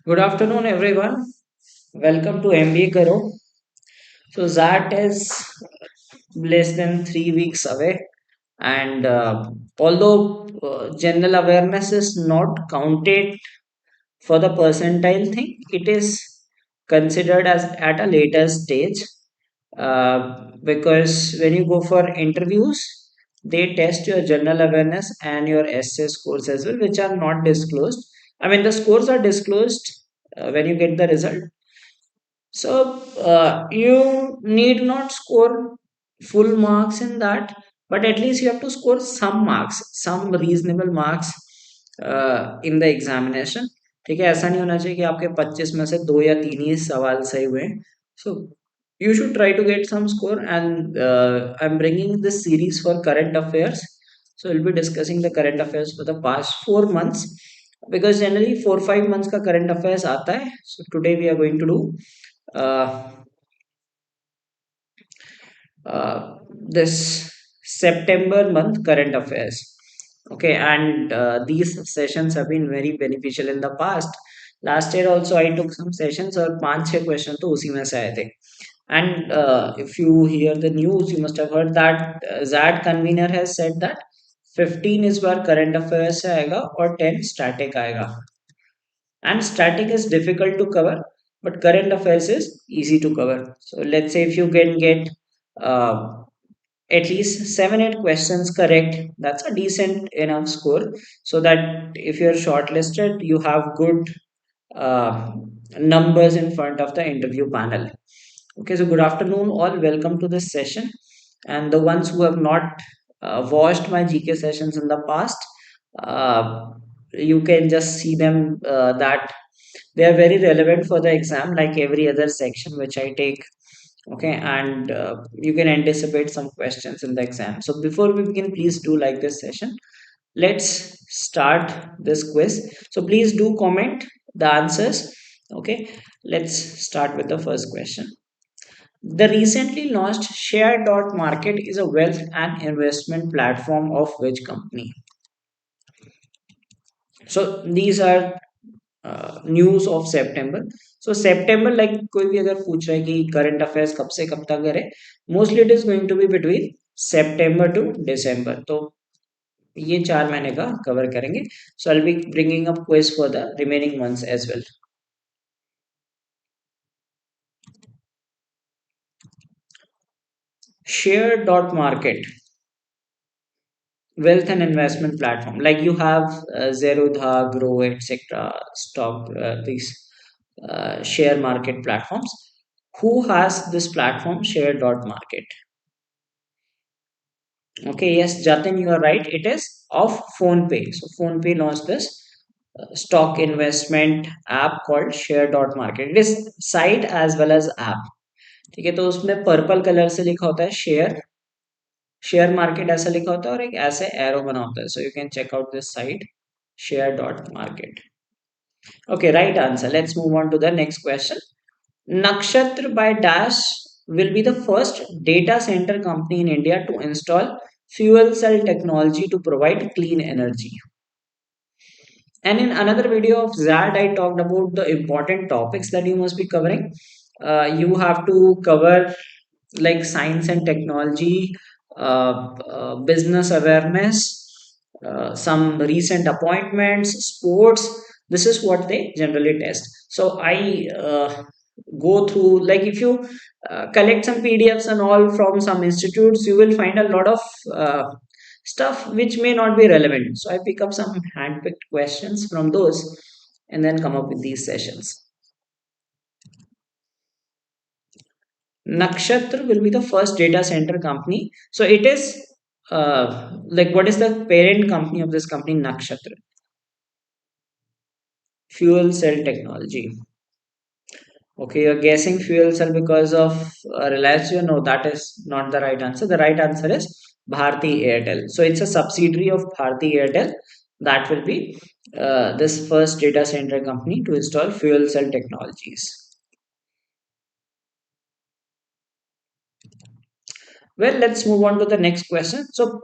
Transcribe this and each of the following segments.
Good afternoon, everyone. Welcome to MBA Karo. So XAT is less than 3 weeks away, and although general awareness is not counted for the percentile thing, it is considered as at a later stage because when you go for interviews, they test your general awareness and your essay scores as well, which are not disclosed. I mean, the scores are disclosed when you get the result. So you need not score full marks in that, but at least you have to score some marks, some reasonable marks in the examination. ठीक है, ऐसा नहीं होना चाहिए कि आपके 25 में से दो या तीन ही सवाल सही हुए हैं. So you should try to get some score, and I'm bringing this series for current affairs. So we'll be discussing the current affairs for the past 4 months because generally 4 5 months का current affairs आता है. So today we are going to do uh, this September month current affairs. Okay, and these sessions have been very beneficial in the past. Last year also I took some sessions और 5 6 question तो उसी में से आए थे. And if you hear the news, you must have heard that ZAD convener has said that 15 इस बार current affairs से आएगा और 10 static आएगा. And static is difficult to cover, but current affairs is easy to cover. So let's say if you can get uh, at least 7 8 questions correct, that's a decent enough score, so that if you're shortlisted you have good uh, numbers in front of the interview panel. Okay, so good afternoon all, welcome to this session. And the ones who have not watched my GK sessions in the past, uh, you can just see them, that they are very relevant for the exam like every other section which I take. Okay, and you can anticipate some questions in the exam. So before we begin, please do like this session. Let's start this quiz. So please do comment the answers. Okay, let's start with the first question. The recently launched Share Dot Market is a wealth and investment platform of which company? So these are news of September. So September, like कोई भी अगर पूछ रहा है कि current affairs कब से कब तक करे, mostly it is going to be between September to December. तो ये 4 महीने का कवर करेंगे. So I will be bringing up quiz for the remaining months as well. Share dot market, wealth and investment platform, like you have Zerodha, Grow, etc. stock, these share market platforms. Who has this platform, Share dot market? Okay, yes, Jatin, you are right, it is of PhonePe. So PhonePe launched this stock investment app called Share dot market. It is site as well as app. ठीक है, तो उसमें purple colour से लिखा होता है share, share market ऐसा लिखा होता है और एक ऐसे एरो बना होता है. So you can check out this site, share dot market. Okay, right answer. Let's move on to the next question. Nakshatra by Dash will be the first data center company in India to install fuel cell technology to provide clean energy. And in another video of ZAD, I talked about the important topics that you must be covering. You have to cover like science and technology, business awareness, some recent appointments, sports. This is what they generally test. So I go through, like if you collect some PDFs and all from some institutes, you will find a lot of stuff which may not be relevant. So I pick up some hand-picked questions from those and then come up with these sessions. Nakshatra will be the first data center company. So it is like, what is the parent company of this company, Nakshatra? Fuel cell technology. Okay, you're guessing fuel cell because of Reliance. You know that is not the right answer. The right answer is Bharti Airtel. So it's a subsidiary of Bharti Airtel that will be this first data center company to install fuel cell technologies. Well, let's move on to the next question. So,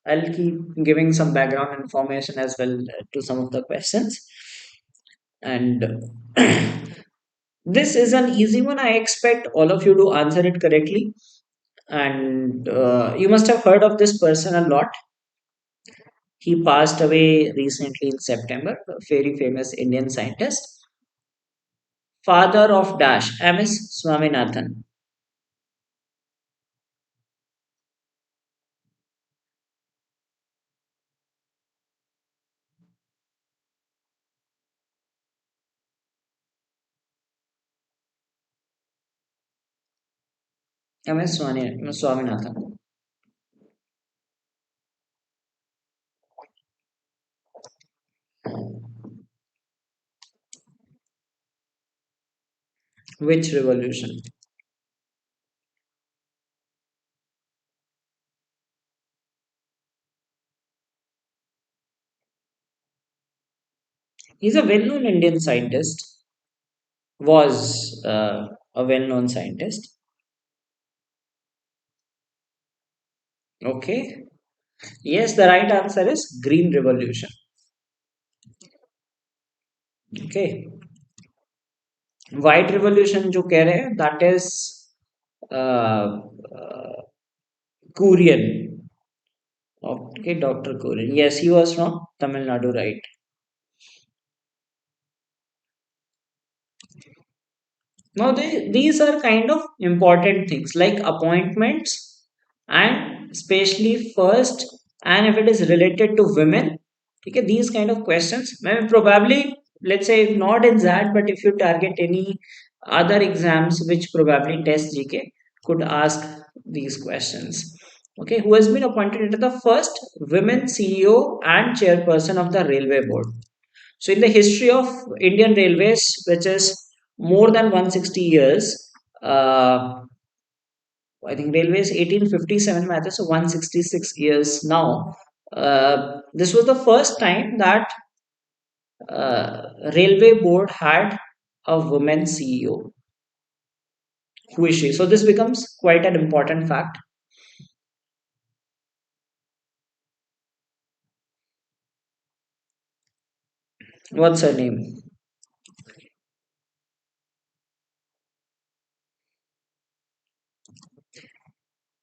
I'll keep giving some background information as well to some of the questions. And this is an easy one. I expect all of you to answer it correctly. And you must have heard of this person a lot. He passed away recently in September, a very famous Indian scientist, father of Dash, M.S. Swaminathan. M.S. Swaminathan. Which revolution? He's a well known Indian scientist, was a well known scientist. Okay. Yes, the right answer is Green Revolution. Okay. White Revolution जो कह रहे हैं that is Korean. Okay, Dr. Korean. Yes, he was from Tamil Nadu, right? Now, these are kind of important things like appointments and especially first, and if it is related to women, okay, these kind of questions, maybe probably, let's say not in that, but if you target any other exams which probably test GK, could ask these questions. Okay, who has been appointed into the first women CEO and chairperson of the railway board? So, in the history of Indian Railways, which is more than 160 years, uh, I think Railways 1857 matters, so 166 years now. This was the first time that Railway Board had a woman CEO. Who is she? So, this becomes quite an important fact. What's her name?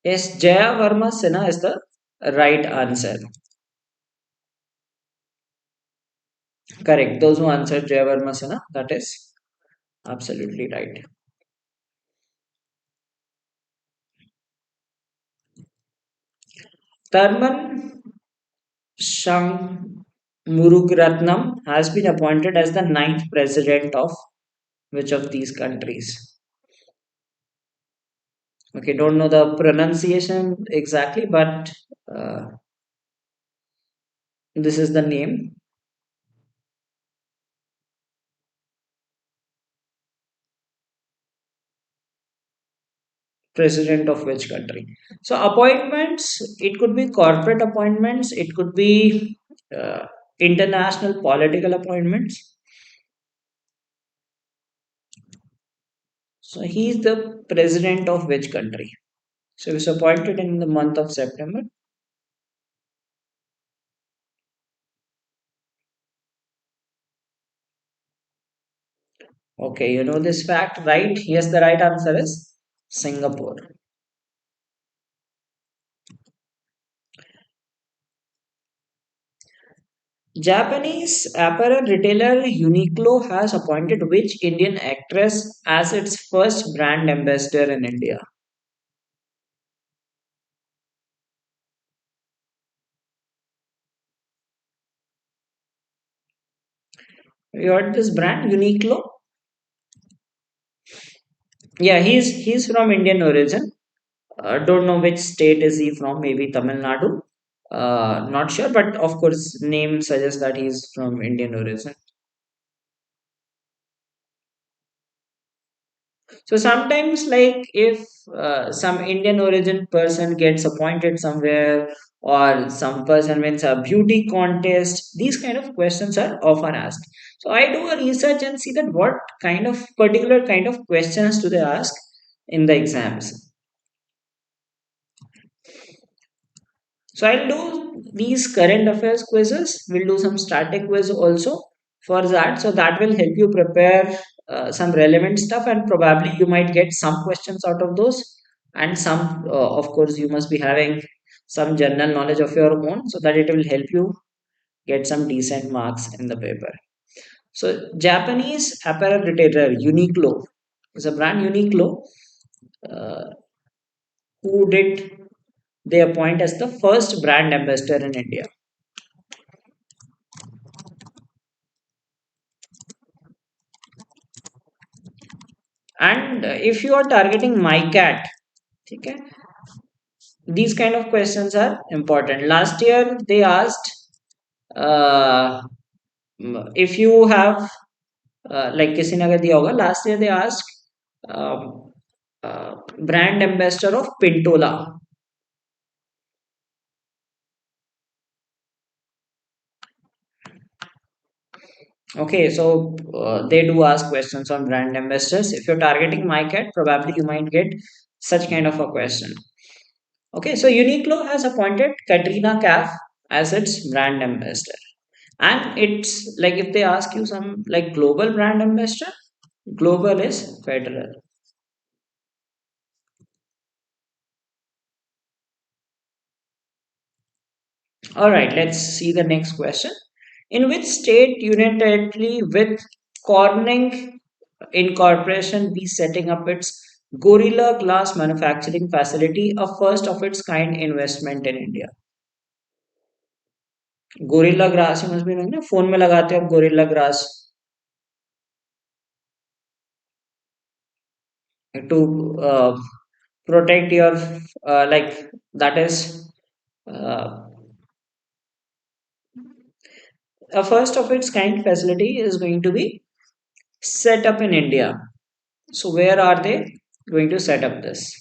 Yes, Jaya Varma Sinha is the right answer. Correct. Those who answered Jaya Varma Sinha, that is absolutely right. Tharman Shanmurugatnam has been appointed as the ninth president of which of these countries? Okay, don't know the pronunciation exactly, but this is the name. President of which country? So appointments, it could be corporate appointments, it could be international political appointments. So he is the president of which country? So he was appointed in the month of September. Okay, you know this fact, right? Yes, the right answer is Singapore. Japanese apparel retailer Uniqlo has appointed which Indian actress as its first brand ambassador in India? You heard this brand Uniqlo? Yeah, he's from Indian origin. Don't know which state is he from. Maybe Tamil Nadu. Not sure, but of course, name suggests that he's from Indian origin. So sometimes, like if some Indian origin person gets appointed somewhere, or some person wins a beauty contest, these kind of questions are often asked. So I do a research and see that what kind of particular kind of questions do they ask in the exams. So I'll do these current affairs quizzes. We'll do some static quiz also. for that. So that will help you prepare some relevant stuff, and probably you might get some questions out of those, and some, of course, you must be having some general knowledge of your own, so that it will help you get some decent marks in the paper. So Japanese apparel retailer Uniqlo is a brand. Uniqlo, uh, who did they appoint as the first brand ambassador in India? And if you are targeting my cat, okay, these kind of questions are important. Last year they asked, uh, if you have, like किसी ने अगर दिया होगा, last year they asked, brand ambassador of Pintola. Okay, so they do ask questions on brand ambassadors. If you're targeting my cat, probably you might get such kind of a question. Okay, so Uniqlo has appointed Katrina Kaif as its brand ambassador. And it's like if they ask you some like global brand ambassador, global is federal. All right, let's see the next question. In which state unilaterally with Corning Incorporation be setting up its Gorilla Glass manufacturing facility, a first of its kind investment in India? Gorilla Glass, you must be knowing ना, phone में लगाते हो आप Gorilla Glass to protect your, like that is, uh, a first of its kind facility is going to be set up in India. So where are they going to set up this?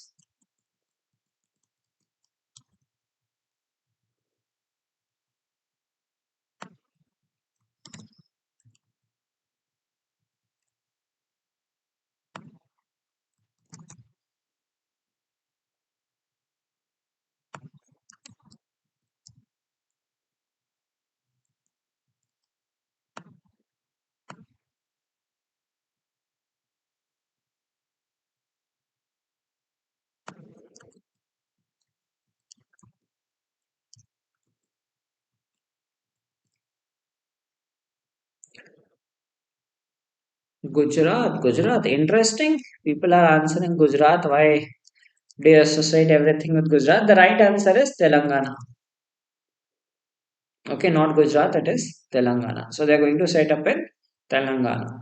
Gujarat, Gujarat. Interesting. People are answering Gujarat. Why do you associate everything with Gujarat? The right answer is Telangana. Okay, not Gujarat, it is Telangana. So they're going to set up in Telangana.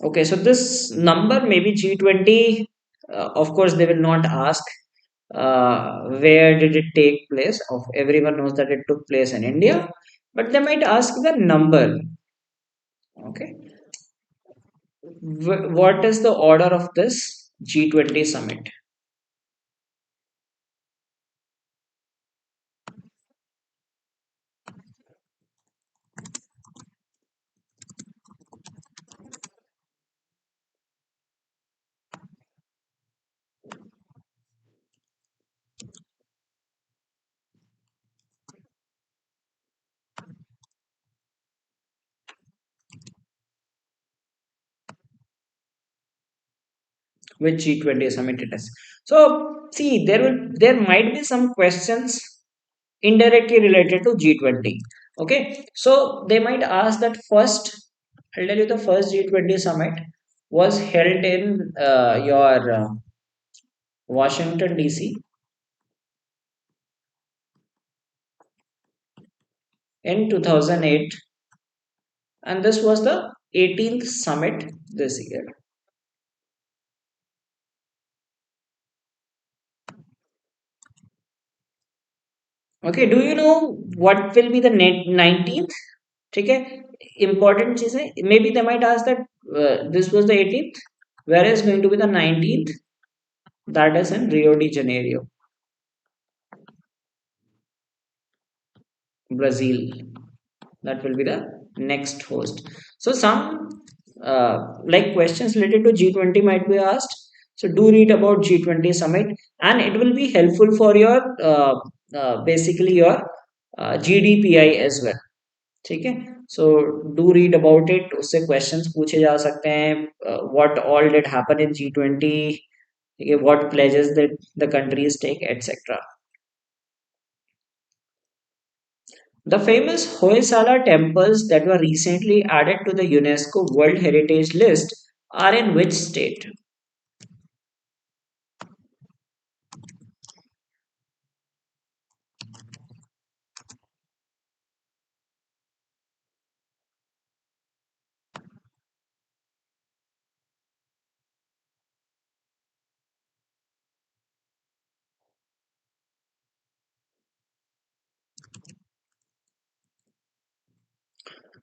Okay, so this number maybe G20. Of course, they will not ask where did it take place. Of everyone knows that it took place in India, but they might ask the number. Okay, what is the order of this G20 summit? Which G20 summit it is? So see, there might be some questions indirectly related to G20. Okay, so they might ask that first. I'll tell you the first G20 summit was held in your Washington DC in 2008, and this was the 18th summit this year. Okay, do you know what will be the 19th? ठीक है, important चीज है. Maybe they might ask that this was the 18th, where is going to be the 19th? That is in Rio de Janeiro, Brazil. That will be the next host. So some like questions related to G20 might be asked. So do read about G20 summit, and it will be helpful for your basically your GDPI as well. ठीक है, so do read about it. उससे questions पूछे जा सकते हैं, what all did happen in G20, ठीक है, what pledges that the countries take, etc. The famous Hoysala temples that were recently added to the UNESCO World Heritage List are in which state?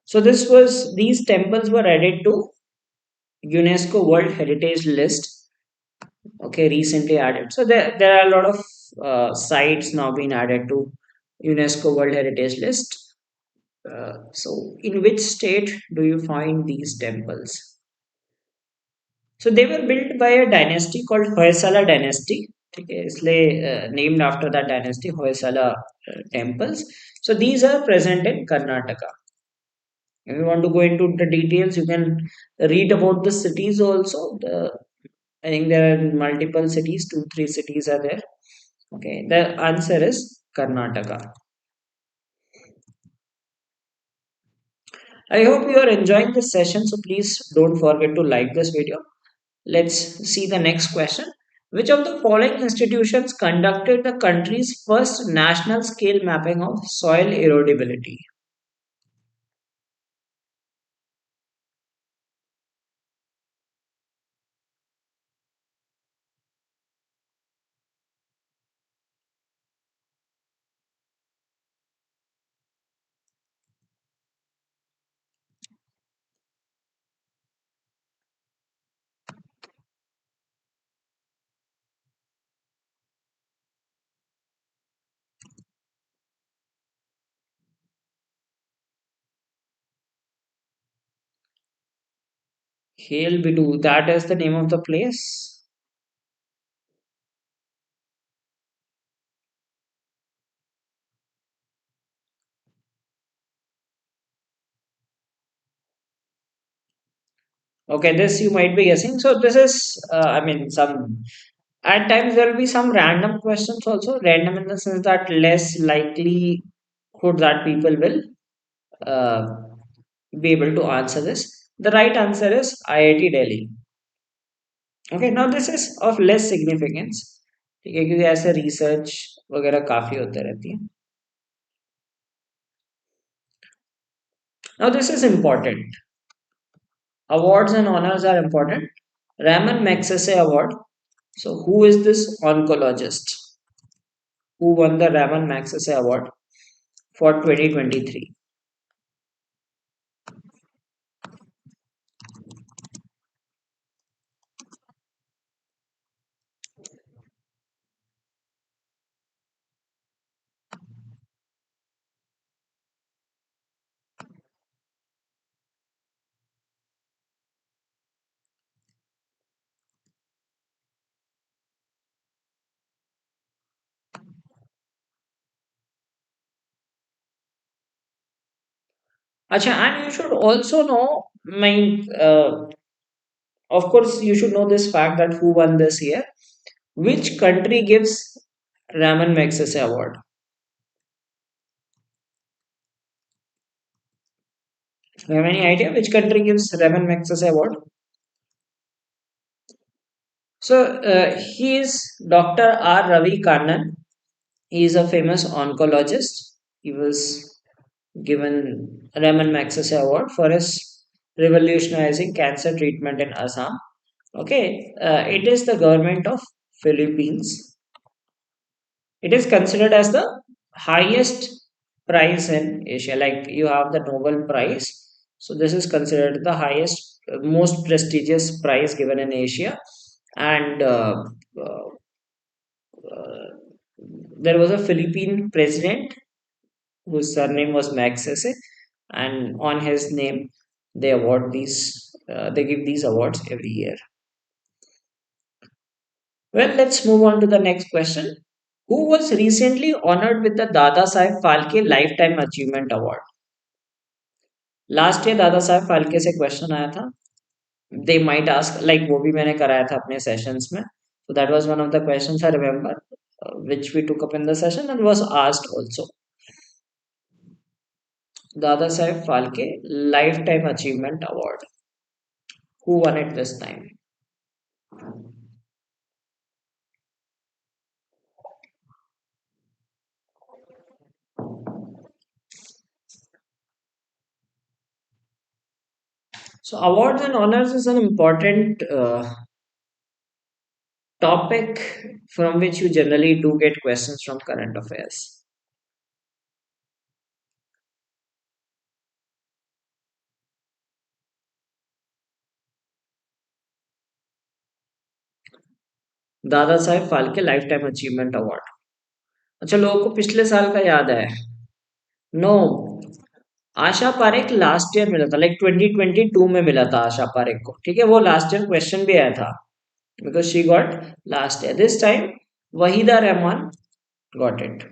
So these temples were added to UNESCO World Heritage List. Okay, recently added. So there are a lot of sites now being added to UNESCO World Heritage List. So in which state do you find these temples? So they were built by a dynasty called Hoysala dynasty. ठीक है, इसलिए named after that dynasty, Hoysala temples. So these are present in Karnataka. If you want to go into the details, you can read about the cities also. I think there are multiple cities, two, three cities are there. Okay, the answer is Karnataka. I hope you are enjoying this session. So please don't forget to like this video. Let's see the next question. Which of the following institutions conducted the country's first national scale mapping of soil erodibility? Hail Bidu, that is the name of the place. Okay, this you might be guessing. So this is, I mean, some at times there will be some random questions also. Random in the sense that less likelihood that people will uh, be able to answer this. The right answer is IIT Delhi. Okay, now this is of less significance. ठीक है, क्योंकि ऐसे research वगैरह काफी होते रहती है. Now this is important. Awards and honors are important. Raman Magsaysay Award. So who is this oncologist who won the Raman Magsaysay Award for 2023? Acha, and you should also know, my, of course, you should know this fact that who won this year. Which country gives Raman Magsaysay Award? You have any idea which country gives Raman Magsaysay Award? So he is Dr. R. Ravi Kannan. He is a famous oncologist. He was given Raman Magsaysay Award for his revolutionizing cancer treatment in Assam. Okay, it is the government of Philippines. It is considered as the highest prize in Asia. Like you have the Nobel Prize, so this is considered the highest, most prestigious prize given in Asia. And uh, uh, there was a Philippine president whose surname was Magsaysay, and on his name they award these. They give these awards every year. Well, let's move on to the next question. Who was recently honored with the Dada Saheb Phalke Lifetime Achievement Award? Last year Dada Saheb Phalke से question आया था. दे might ask like वो भी मैंने कराया था अपने sessions में. So that was one of the questions I remember, which we took up in the session and was asked also. Dada Saheb Phalke Lifetime Achievement Award. Who won it this time? So awards and honors is an important topic from which you generally do get questions from current affairs. Dada Saheb Phalke lifetime achievement award. अच्छा, लोगों को पिछले साल का याद है. No, Asha Parekh last year मिला था, लाइक 2022 में मिला था आशा पारेख को. ठीक है, वो लास्ट ईयर क्वेश्चन भी आया था because she got last year. This time Waheeda Rehman got it.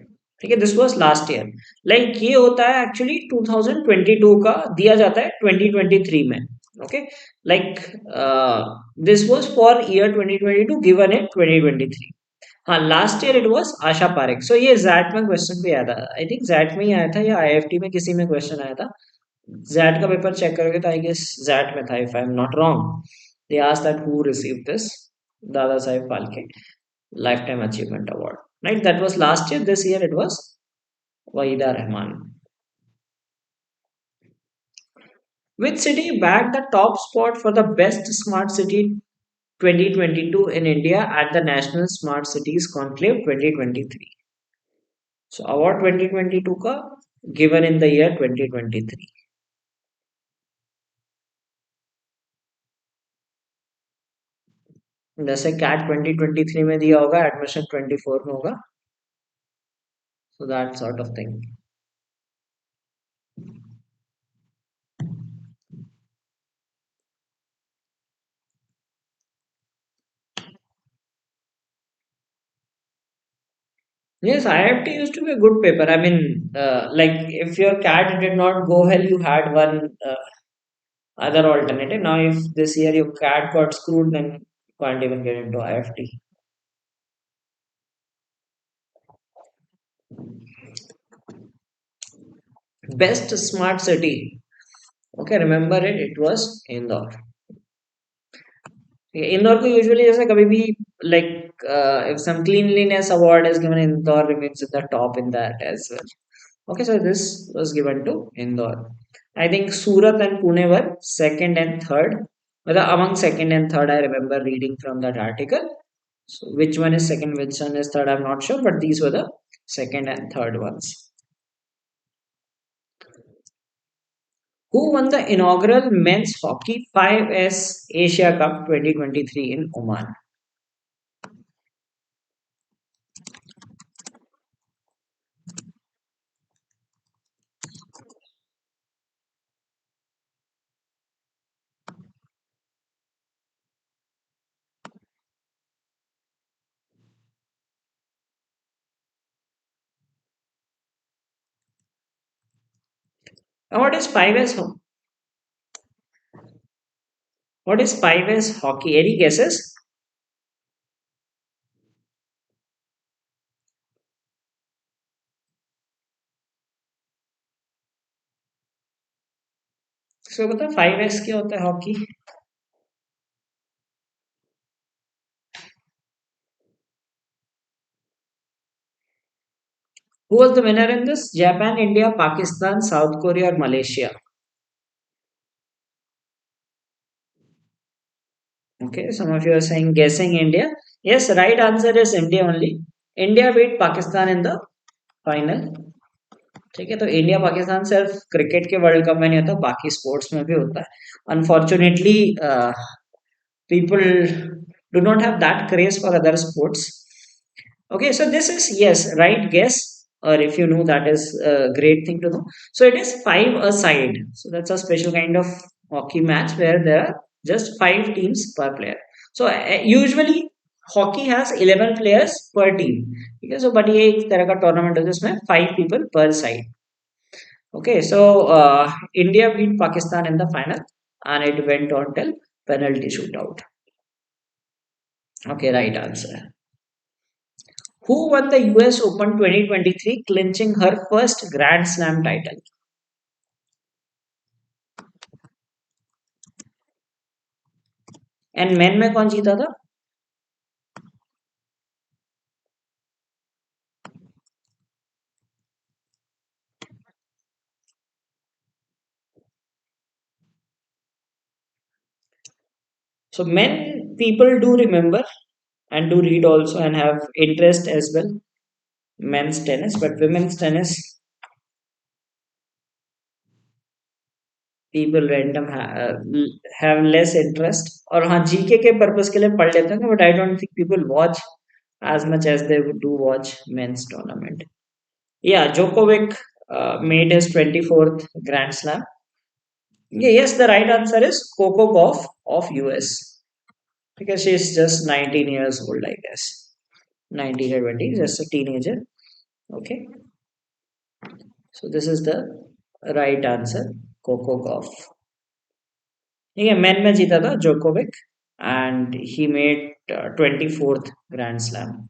ठीक है, this was last year. Like ये होता है एक्चुअली 2022 का दिया जाता है 2023 में. Okay, like this was for year 2022 given in 2023. हाँ, last year it was Asha Parekh. सो ये जैट में क्वेश्चन भी आया था. आई थिंक जैट में ही आया था या आईएफटी में किसी में क्वेश्चन आया था. जैट का पेपर चेक करोगे तो आई गेस जैट में था if I am not wrong. They asked that who received this दादा Saheb Phalke lifetime achievement award, right? That was last year. This year it was Wahida Rahman. Which city bagged the top spot for the best smart city 2022 in India at the National Smart Cities Conclave 2023? So award 2022 का given in the year 2023. जैसे cat 2023 में दिया होगा, admission 24 में होगा. So that sort of thing. Yes, IFT used to be a good paper. I mean, like if your CAT did not go well, you had one other alternative. Now, if this year your CAT got screwed, then you can't even get into IFT. Best smart city. Okay, remember it. It was Indore. Indore को usually जैसे कभी भी like if some cleanliness award is given, Indore remains at the top in that as well. Okay, so this was given to Indore. I think Surat and Pune were second and third. Whether among second and third, I remember reading from that article. So which one is second, which one is third, I'm not sure, but these were the second and third ones. Who won the inaugural men's hockey 5S Asia Cup 2023 in Oman? Now, what is 5S hockey? Any guesses? So बता 5S क्या होता है hockey? Who was the winner in this? Japan, India, Pakistan, South Korea, or Malaysia? Okay, some of you are saying guessing India. Yes, right answer is India only. India beat Pakistan in the final. ठीक है, तो India Pakistan सिर्फ cricket के world cup में नहीं होता, बाकी sports में भी होता है. Unfortunately people do not have that craze for other sports. Okay, so this is yes, right guess, or if you know, that is a great thing to know. So it is five a side. So that's a special kind of hockey match where there are just five teams per player. So usually hockey has 11 players पर team, ठीक है। So but ये एक तरह का tournament है जिसमें 5 people पर side. Okay, so India beat Pakistan in the final and it went on till penalty shootout. Okay, right answer. Who won the US Open 2023, clinching her first Grand Slam title? And men में कौन जीता था? So men people do remember and do read also and have interest as well. Men's tennis, but women's tennis people random have less interest. और हाँ GK के purpose के लिए पढ़ लेते हैं, but I don't think people watch as much as they do watch men's tournament. Yeah, Djokovic made his 24th Grand Slam. Yeah, yes, the right answer is Coco Gauff of US because she's just 19 years old, I guess. 19 or 20, just a teenager. Okay, so this is the right answer, Coco Gauff. Yeah, men में जीता था Djokovic and he made 24th Grand Slam.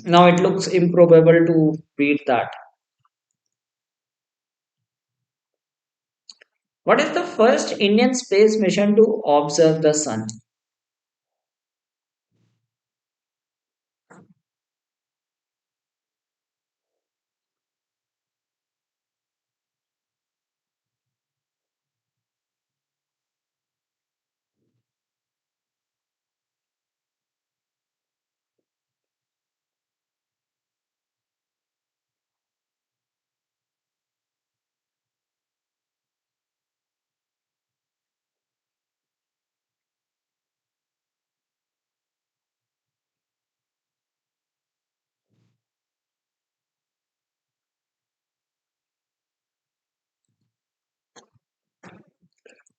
Now it looks improbable to beat that. What is the first Indian space mission to observe the sun?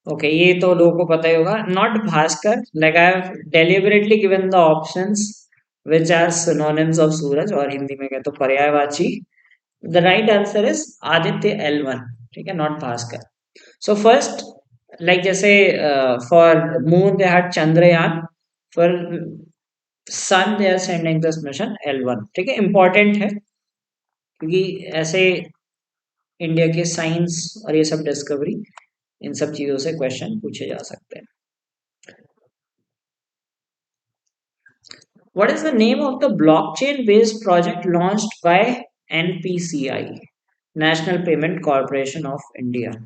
Okay, ये तो लोगों को पता ही होगा. Not Bhaskar. Like I have deliberately given the options which are synonyms of सूरज और हिंदी में कहते तो पर्यायवाची. The right answer is Aditya L1. ठीक है, not Bhaskar. So first, like जैसे for moon they had Chandrayaan. For sun they are sending this mission L1. ठीक है, important है क्योंकि ऐसे इंडिया के साइंस और ये सब डिस्कवरी इन सब चीजों से क्वेश्चन पूछे जा सकते हैं. What is the name of the blockchain-based project launched by NPCI, National Payment Corporation of India?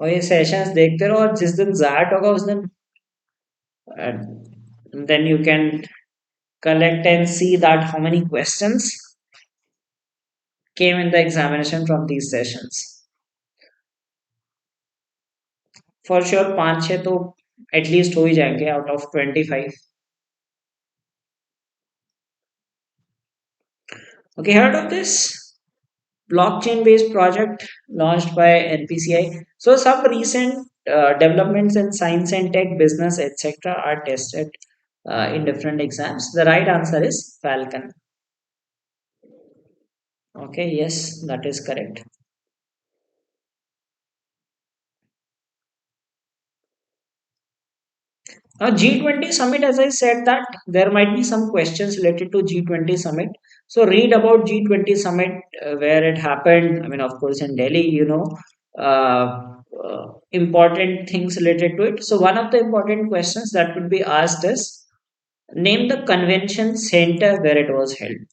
और ये सेशंस देखते रहो और जिस दिन जैट होगा उस दिन then you can collect and see that how many questions came in the examination from these sessions. For sure 5-6 तो at least हो ही जाएंगे out of 25. Okay, heard of this? Blockchain based project launched by NPCI. So, some recent developments in science and tech, business, etc., are tested in different exams. The right answer is Falcon. Okay, yes, that is correct. Now, G20 summit, as I said, that there might be some questions related to G20 summit. So, read about G20 summit where it happened. I mean, of course, in Delhi, important things related to it. So, one of the important questions that would be asked is name the convention center where it was held.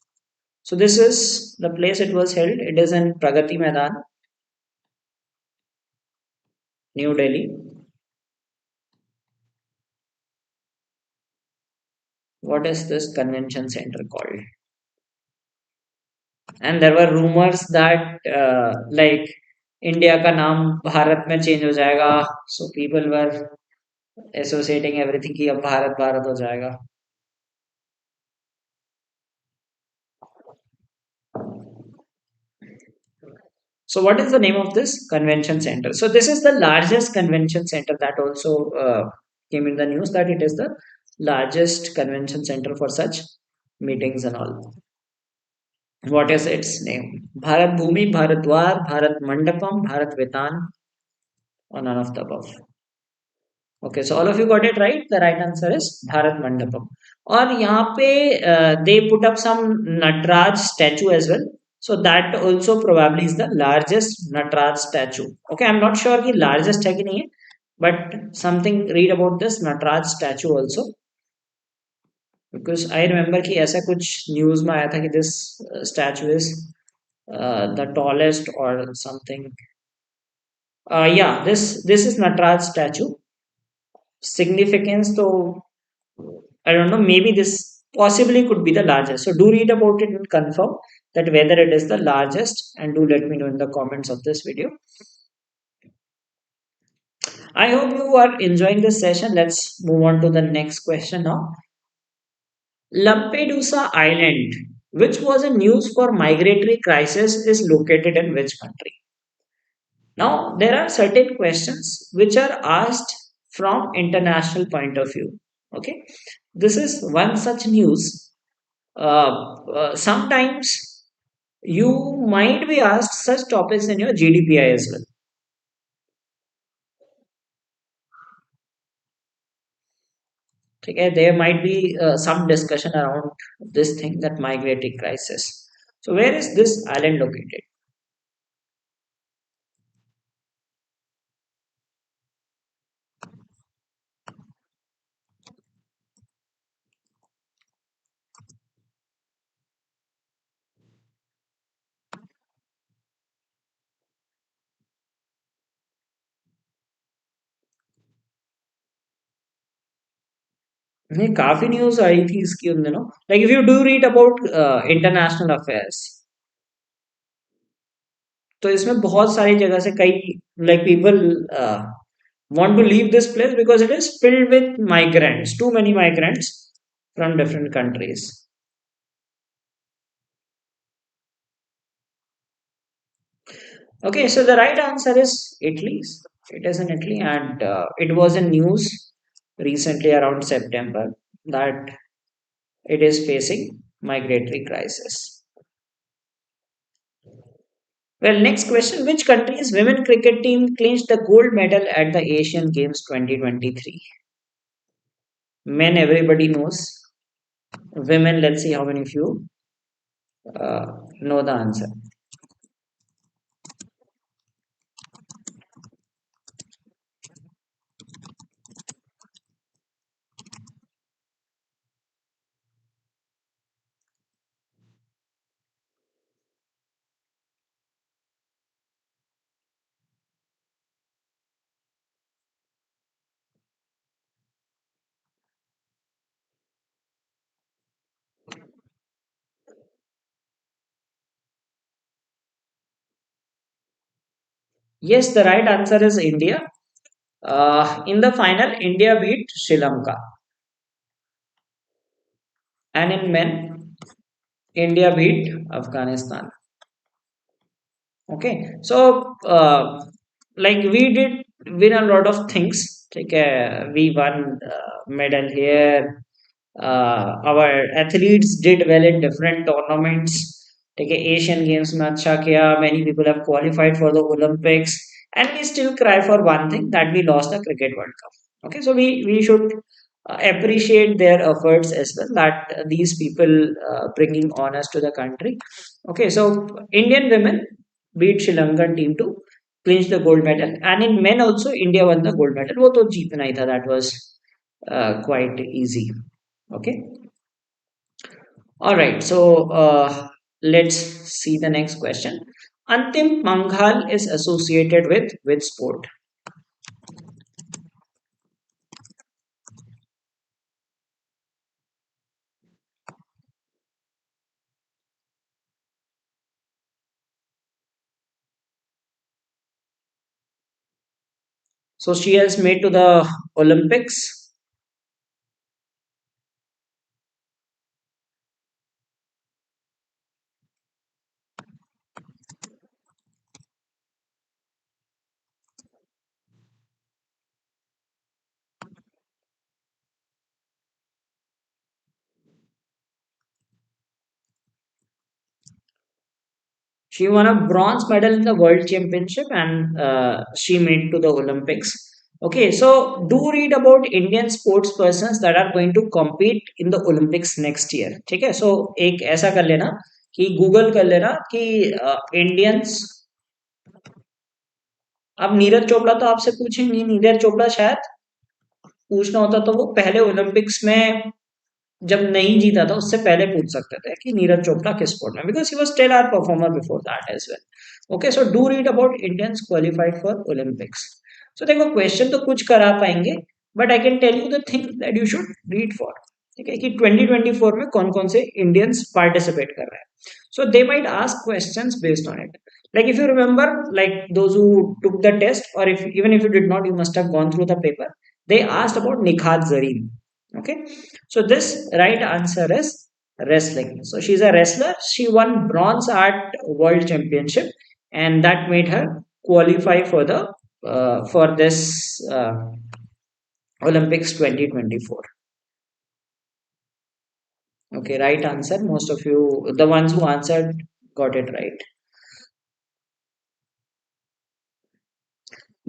So, this is the place it was held. It is in Pragati Maidan, New Delhi. What is this convention center called? And there were rumors that like India का नाम भारत में change हो जाएगा. So people were associating everything कि अब भारत भारत हो जाएगा. So, what is the name of this convention center? So, this is the largest convention center that also came in the news that it is the largest convention center for such meetings and all. What is its name? Bharat Bhumi, Bharat Dwar, Bharat Mandapam, Bharat Vitan, or none of the above. Okay, so all of you got it right. The right answer is Bharat Mandapam. और यहाँ पे they put up some Natraj statue as well. So that also probably is the largest Natraj statue. Okay, I'm not sure कि largest है कि नहीं है, but something read about this Natraj statue also. Because I remember कि ऐसा कुछ news में आया था कि this statue is the tallest or something. Yeah, this is Natraj statue. Significance, so I don't know, maybe this possibly could be the largest. So do read about it and confirm that whether it is the largest and do let me know in the comments of this video. I hope you are enjoying this session. Let's move on to the next question now. Lampedusa Island, which was a news for migratory crisis, is located in which country? Now, there are certain questions which are asked from international point of view. Okay, this is one such news. Sometimes you might be asked such topics in your GDPI as well. Okay, there might be some discussion around this thing that migratory crisis. So, where is this island located? नहीं काफी news आई थी इसकी उन दिनों like if you do read about international affairs तो इसमें बहुत सारी जगह से कई like people want to leave this place because it is filled with migrants, too many migrants from different countries. Okay, so the right answer is Italy. It is in Italy, and it was in news recently around September that it is facing migratory crisis. Well, next question: which country's women cricket team clinched the gold medal at the Asian Games 2023? Men, everybody knows. Women, let's see how many of you know the answer. Yes, the right answer is India. In the final, India beat Sri Lanka. And in men, India beat Afghanistan. Okay, so like we did win a lot of things. Okay, we won medal here. Our athletes did well in different tournaments. Okay, Asian Games में अच्छा किया. Many people have qualified for the Olympics, and we still cry for one thing that we lost the Cricket World Cup. Okay, so we should appreciate their efforts as well. That these people bringing honors to the country. Okay, so Indian women beat Sri Lankan team to clinch the gold medal, and in men also India won the gold medal. वो तो जीतना ही था. That was quite easy. Okay. All right. So let's see the next question. Antim Manghal is associated with which sport? So she has made to the Olympics. She won a bronze medal in the World Championship and she made to the Olympics. Okay, so do read about Indian sports persons that are going to compete in the Olympics next year. ठीक है, so एक ऐसा कर लेना कि Google कर लेना कि इंडियंस, अब नीरज चोपड़ा तो आपसे पूछेंगे, नीरज चोपड़ा शायद पूछना होता तो वो पहले ओलंपिक्स में जब नहीं जीता था उससे पहले पूछ सकते थे कि नीरज चोपड़ा किस स्पोर्ट में, because he was still our performer before that as well. Okay, so do read about Indians qualified for Olympics. So देखो क्वेश्चन तो कुछ करा पाएंगे, but I can tell you the thing that you should read for. ठीक है कि 2024 में कौन कौन से इंडियंस पार्टिसिपेट कर रहे हैं. So they might ask questions based on it. Like if you remember, like those who took the test, or if even if you did not, you must have gone through the paper. They asked about Nikhat Zareen. Okay, so this right answer is wrestling. So she's a wrestler. She won bronze at World Championship, and that made her qualify for the for this Olympics 2024. Okay, right answer. Most of you, the ones who answered, got it right.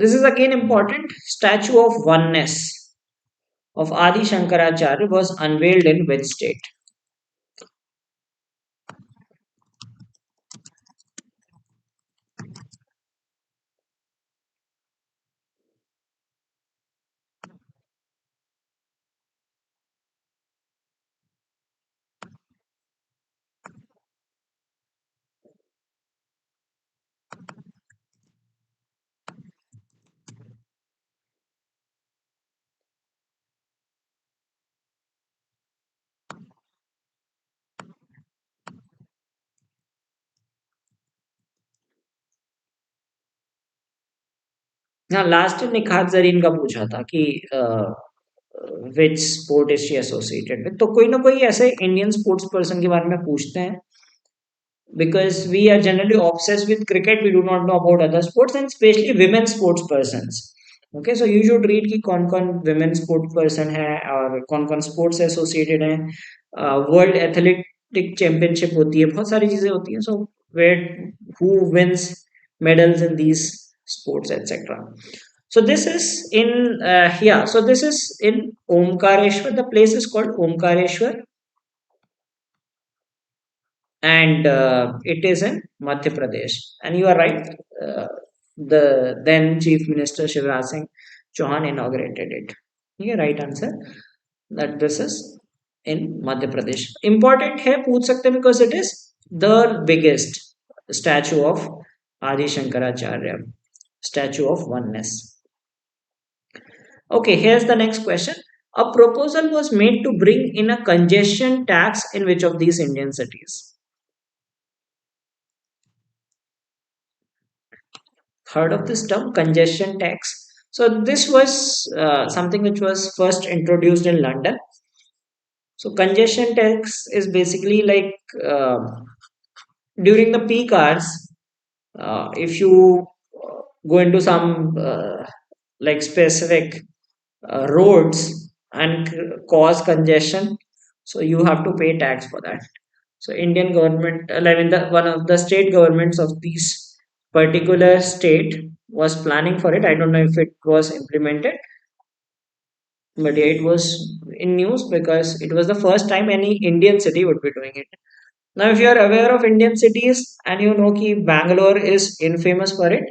This is again important. Statue of Oneness of Adi Shankaracharya was unveiled in which state? हाँ, last Nikhat Zareen का पूछा था कि which sport is she associated with, तो कोई ना कोई ऐसे इंडियन स्पोर्ट्स पर्सन के बारे में पूछते हैं, because we are generally obsessed with cricket. We do not know about other sports, and especially women sports persons. Okay, so you should read कि कौन कौन women sports person है और कौन कौन sports से associated है. World Athletic Championship होती है, बहुत सारी चीजें होती हैं. So where who wins medals in these sports, etc. So this is in yeah. So this is in Omkareshwar. The place is called Omkareshwar, and it is in Madhya Pradesh. And you are right, the then Chief Minister Shivraj Singh Chauhan inaugurated it. Yeah, right answer. That this is in Madhya Pradesh. Important है, पूछ सकते हैं because it is the biggest statue of Adi Shankaracharya, statue of oneness. Okay, here's the next question. A proposal was made to bring in a congestion tax in which of these Indian cities? Heard of this term, congestion tax? So this was something which was first introduced in London. So congestion tax is basically like during the peak hours, if you go into some like specific roads and cause congestion, so you have to pay tax for that. So Indian government, I mean the one of the state governments of these particular state was planning for it. I don't know if it was implemented, but yeah, it was in news because it was the first time any Indian city would be doing it. Now, if you are aware of Indian cities and you know that Bangalore is infamous for it,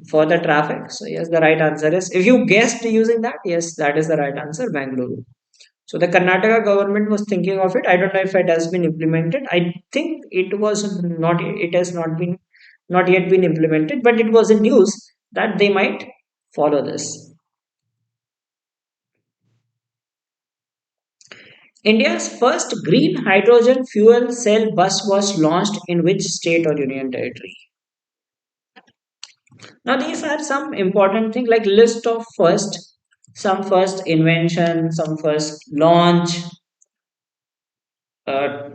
for the traffic, so yes, the right answer is, if you guessed using that, yes, that is the right answer, Bangalore. So the Karnataka government was thinking of it. I don't know if it has been implemented. I think it was not. It has not been, not yet been implemented, but it was in news that they might follow this. India's first green hydrogen fuel cell bus was launched in which state or union territory? Now these are some important things like list of first, some first invention, some first launch,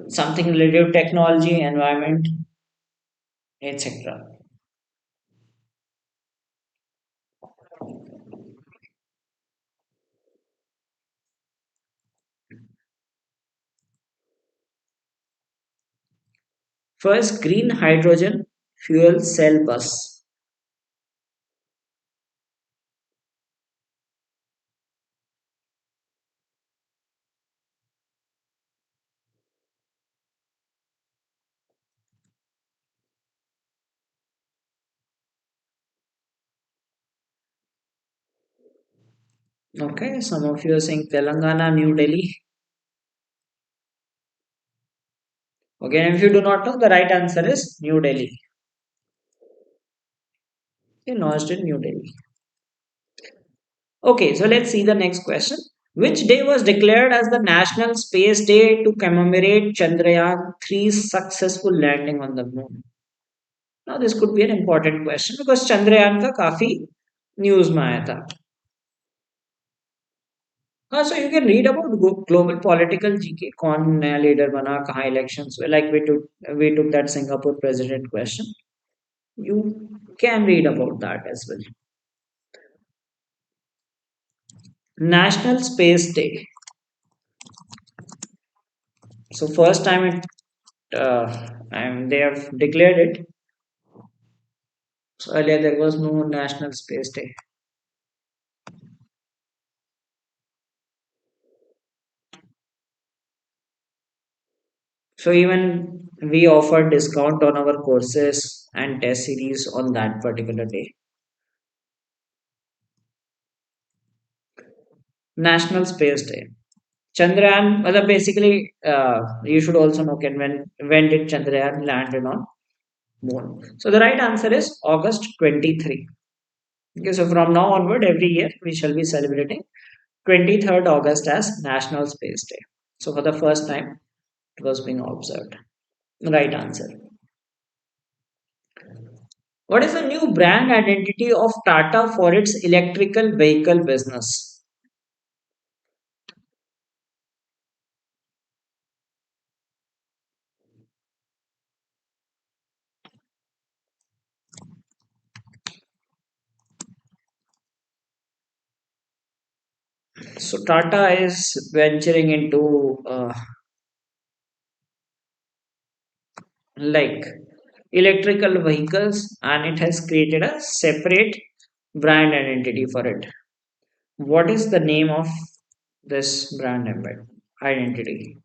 something related to technology, environment, etc. First, green hydrogen fuel cell bus. Okay, some of you are saying Telangana, New Delhi. Okay, and if you do not know, the right answer is New Delhi. Okay, launched in New Delhi. Okay, so let's see the next question. Which day was declared as the National Space Day to commemorate Chandrayaan 3's successful landing on the moon? Now, this could be an important question because Chandrayaan का काफी news में आया था. हाँ, so you can read about global political GK. कौन नया leader बना, कहाँ elections हुए. Like we took that Singapore president question. You can read about that as well. National Space Day. So first time and they have declared it. So earlier there was no National Space Day. So even we offer discount on our courses and test series on that particular day. National Space Day. Chandrayaan, basically, you should also know when did Chandrayaan land on moon. So the right answer is August 23. Okay, so from now onward, every year we shall be celebrating 23rd August as National Space Day. So for the first time, it was being observed. Right answer. What is the new brand identity of Tata for its electrical vehicle business? So Tata is venturing into like electrical vehicles and it has created a separate brand identity for it. What is the name of this identity?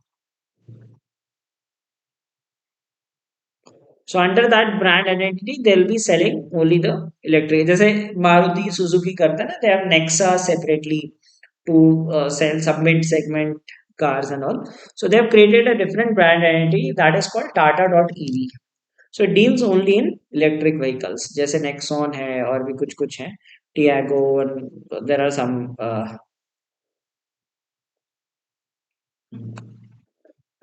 So under that brand identity, they'll be selling only the electric. जैसे Maruti Suzuki करता है ना, they have Nexa separately to sell some mid-segment cars and all. So they have created a different brand identity that is called Tata.ev. So it deals only in electric vehicles. जैसे Nexon है और भी कुछ कुछ है. Tiago and there are some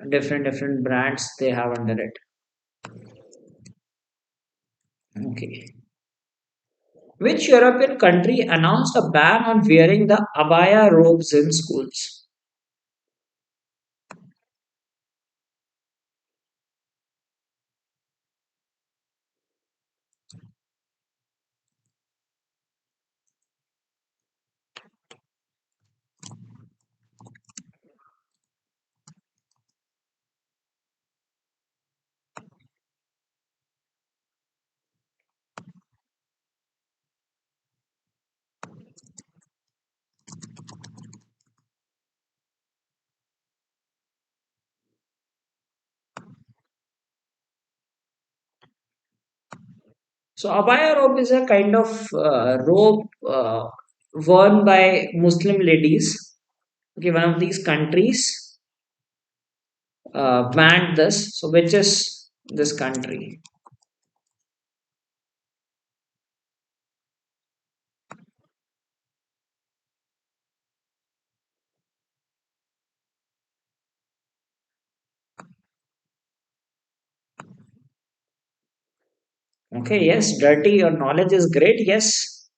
different brands they have under it. Okay. Which European country announced a ban on wearing the abaya robes in schools? So abaya robe is a kind of robe worn by Muslim ladies. Okay, one of these countries banned this. So which is this country? Okay, yes, dirty. Your knowledge is great. Yes.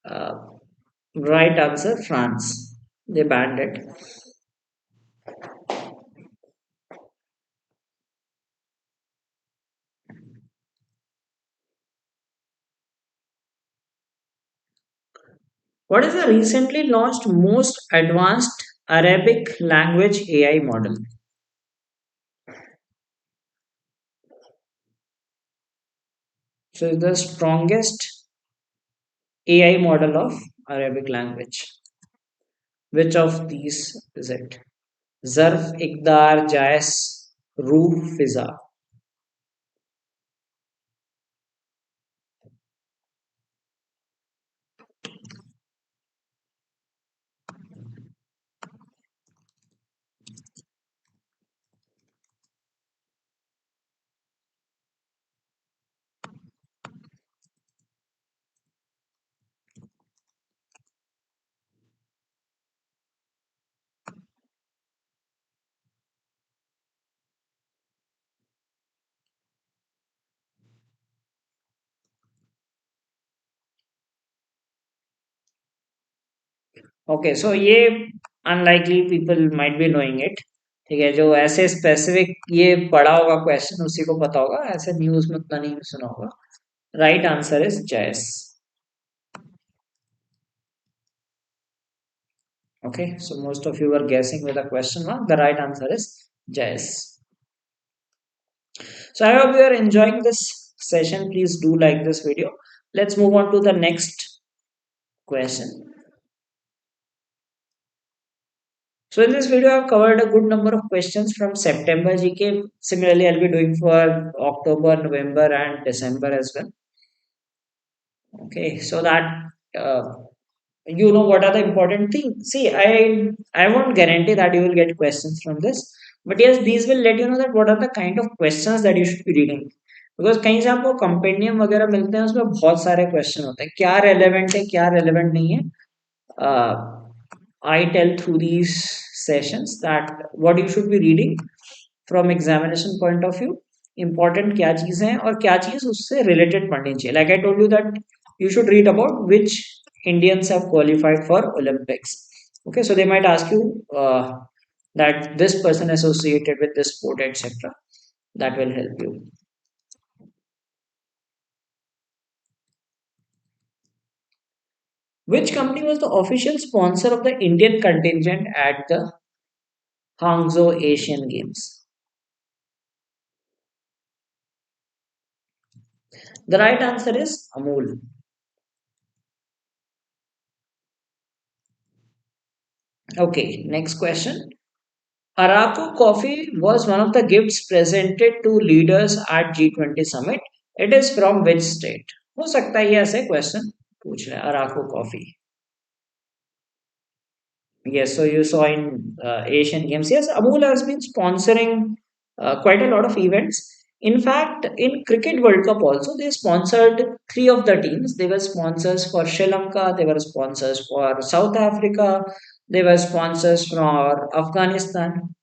Uh, right answer, France. They banned it. What is the recently launched most advanced Arabic language AI model? So, it's the strongest AI model of Arabic language. Which of these is it? Zarf, Iqdar, Jais, Ruh, Fiza. Okay so ये unlikely people might be knowing it ठीक है जो ऐसे specific ये पढ़ा होगा question उसी को पता होगा ऐसे न्यूज में उतना नहीं सुना होगा right answer is jazz okay so most of you are guessing with the question mark the right answer is jazz so I hope you are enjoying this session please do like this video let's move on to the next question so in this video I've covered a good number of questions from September GK similarly I'll be doing for October November and December as well okay so that uh, you know what are the important things see I won't guarantee that you will get questions from this but yes these will let you know that what are the kind of questions that you should be reading because कहीं से आपको compendium वगैरह मिलते हैं उसमें बहुत सारे question होते हैं क्या रेलेवेंट है क्या रेलेवेंट नहीं है I tell through these sessions that what you should be reading from examination point of view important क्या चीज़ है और क्या चीज़ उससे related पढ़नी चाहिए like I told you that you should read about which Indians have qualified for Olympics okay so they might ask you that this person associated with this sport etc that will help you which company was the official sponsor of the Indian contingent at the Hangzhou Asian Games the right answer is Amul. Okay, next question. Araku coffee was one of the gifts presented to leaders at G20 summit. It is from which state? हो सकता है ये ऐसे question पूछ रहे हैं Araku coffee Yes, so you saw in Asian Games. Yes, Amul has been sponsoring quite a lot of events. In fact, in Cricket World Cup also, they sponsored three of the teams. They were sponsors for Sri Lanka, they were sponsors for South Africa, they were sponsors for Afghanistan.